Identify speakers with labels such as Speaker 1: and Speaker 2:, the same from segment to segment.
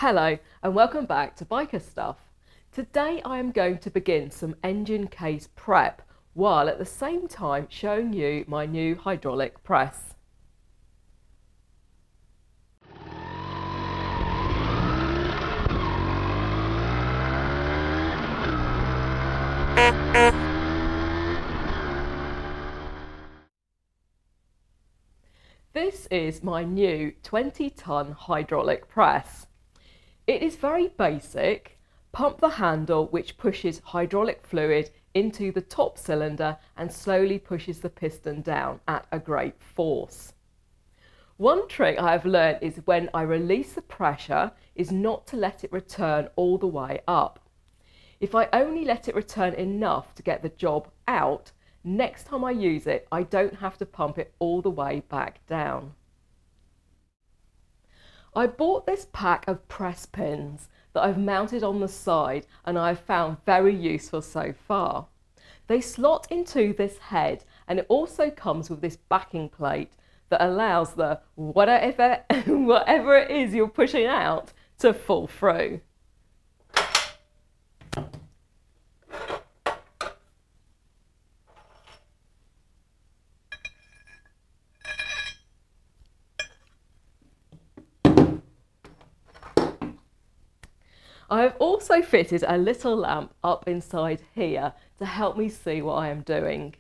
Speaker 1: Hello and welcome back to Biker Stuff. Today I am going to begin some engine case prep while at the same time showing you my new hydraulic press. This is my new 20-ton hydraulic press. It is very basic. Pump the handle which pushes hydraulic fluid into the top cylinder and slowly pushes the piston down at a great force. One trick I have learned is when I release the pressure is not to let it return all the way up. If I only let it return enough to get the job out, next time I use it, I don't have to pump it all the way back down. I bought this pack of press pins that I've mounted on the side and I've found very useful so far. They slot into this head and it also comes with this backing plate that allows the whatever it is you're pushing out to fall through. I have also fitted a little lamp up inside here to help me see what I am doing.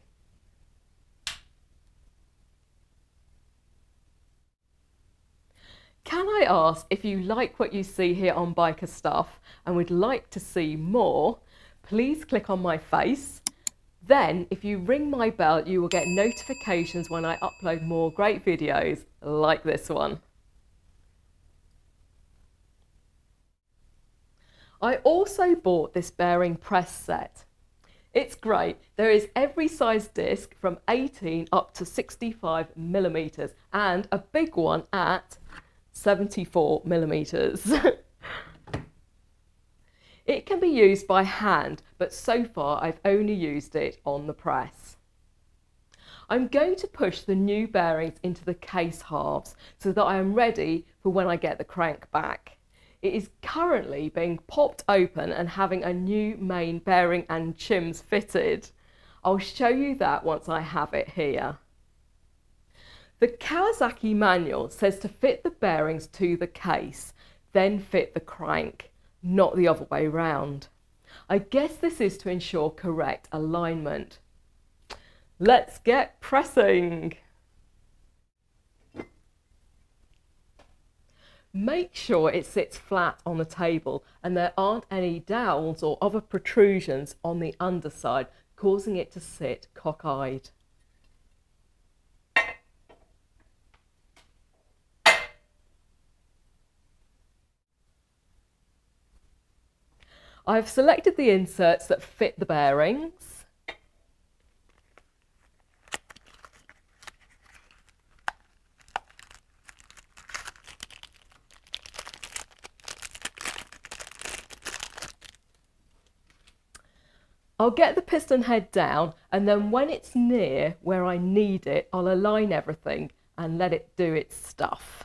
Speaker 1: Can I ask if you like what you see here on Biker Stuff and would like to see more, please click on my face. Then if you ring my bell, you will get notifications when I upload more great videos like this one. I also bought this bearing press set. It's great. There is every size disc from 18 up to 65 millimeters and a big one at 74 millimeters. It can be used by hand, but so far I've only used it on the press. I'm going to push the new bearings into the case halves so that I am ready for when I get the crank back. It is currently being popped open and having a new main bearing and shims fitted. I'll show you that once I have it here. The Kawasaki manual says to fit the bearings to the case, then fit the crank, not the other way round. I guess this is to ensure correct alignment. Let's get pressing. Make sure it sits flat on the table and there aren't any dowels or other protrusions on the underside, causing it to sit cockeyed. I've selected the inserts that fit the bearings. I'll get the piston head down and then when it's near where I need it, I'll align everything and let it do its stuff.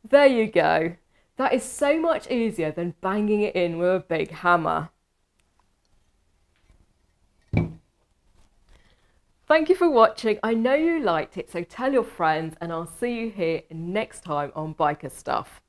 Speaker 1: There you go. That is so much easier than banging it in with a big hammer. Thank you for watching. I know you liked it, so tell your friends and I'll see you here next time on Biker Stuff.